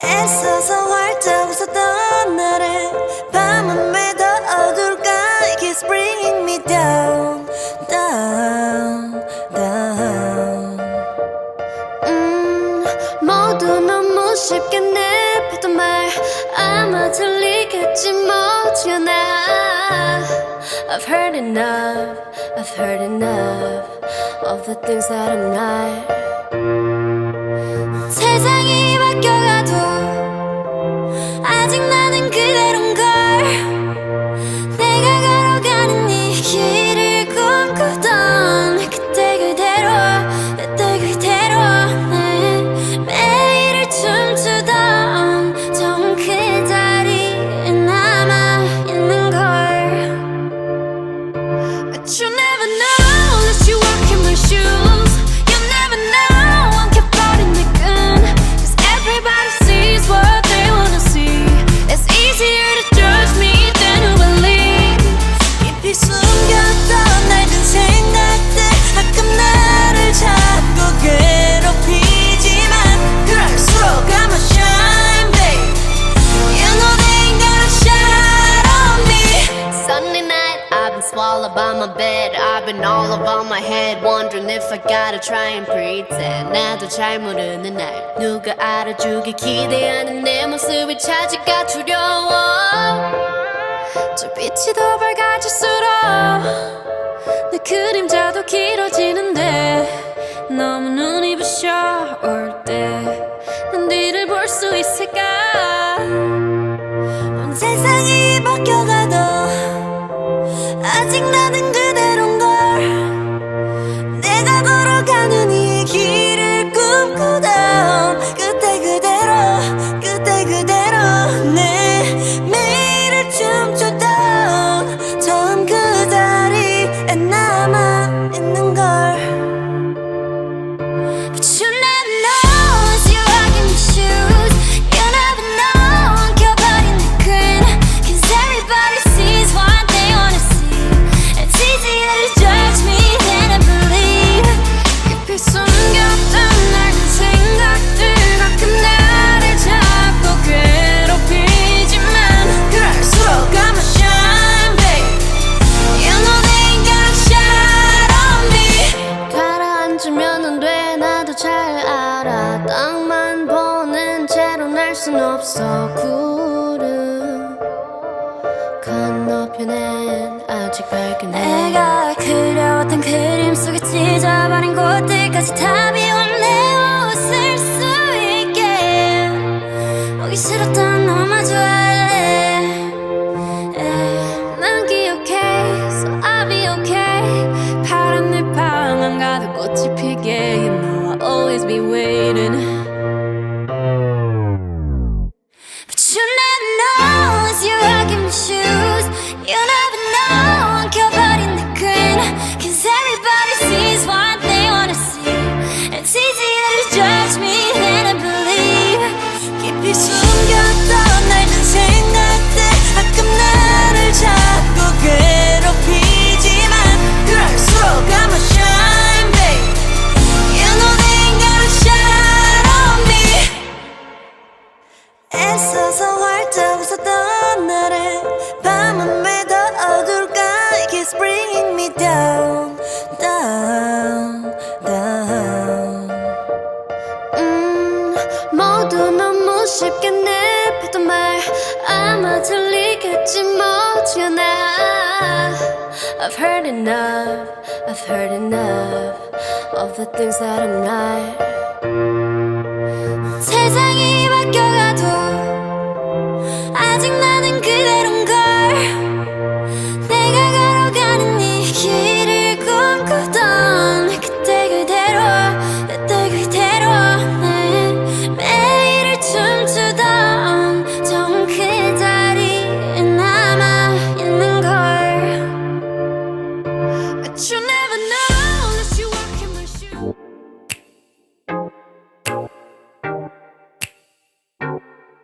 애써서 활짝 웃었던 날에 밤은 왜 더 어둘까. It keeps bringing me down, down, down. 모두 너무 쉽게 내뱉던 말 아마 들리겠지 못지않아. I've heard enough, I've heard enough of the things that I'm not. 세상이 바뀌어가도 아직 나는 그대로인 걸. 내가 걸어가는 이 길을 꿈꾸던 그때 그대로 내 매일을 춤추던 처음 그 자리에 남아있는 걸. But you never know unless you walk in my shoes. You never know I'm kept out in the gun. Cause everybody sees what they wanna see. It's easier to judge me than to believe. 깊이 숨겼던 낡은 생각들 가끔 나를 자꾸 괴롭히지만 그럴수록 I'ma shine, babe. You know they ain't gonna shine on me. Sunday night I've been swallowed by my bed. I've been all over my head wondering if I gotta try and pretend. 나도 잘 모르는 날 누가 알아주길 기대하는 내 모습이 찾기가 두려워. 저 빛이 더 밝아질수록 내 그림자도 길어지는데 너무 눈이 부셔 올 때 난 뒤를 볼 수 있을까. 온 세상이 바뀌어가도 아직 나는 그대로인 걸. 내가 걸어가는 이 길을 꿈꾸던 그때 그대로 내 매일을 춤추던 처음 그 자리에 남아있는 걸. But you never know as you walk in my shoes. You never know I'm covered in the green. Cause everybody sees what they wanna see. It's easier to judge me than to believe. 깊이 숨겼던 낡은 생각들 가끔 나를 자꾸 괴롭히지만 그럴수록 I'ma shine, babe. You know they ain't gonna shine on me. 가라앉으면 안 돼 나도 잘 알아. 땅만 보는 채로 날 순 없어. 구름 건너편엔 아직 밝은 내가 그려왔던 그림 속에 찢어버린 곳들까지 다 비워 내 옷을 수 있게. 오기 싫었던 너 마주 할래. 난 기억해 so I'll be okay. 파란 내 방 안가득 꽃이 피게. You know I'll always be waiting. But you never know as you walk in my shoes. You never know I'm covered in the green. Cause everybody sees what they wanna see. It's easier to judge me than to believe. 깊이 숨겼던 낡은 생각들 가끔 나를 자꾸 괴롭히지만 그럴수록 I'ma shine, babe. You know they ain't gonna shine on me. 애써서 활짝 웃었던 날에 밤은 왜 더 어둘까. It keeps bringing me down, down, down. 모두 너무 쉽게 내뱉던 말 아마 들리겠지 못지않아. I've heard enough, I've heard enough of the things that I'm not.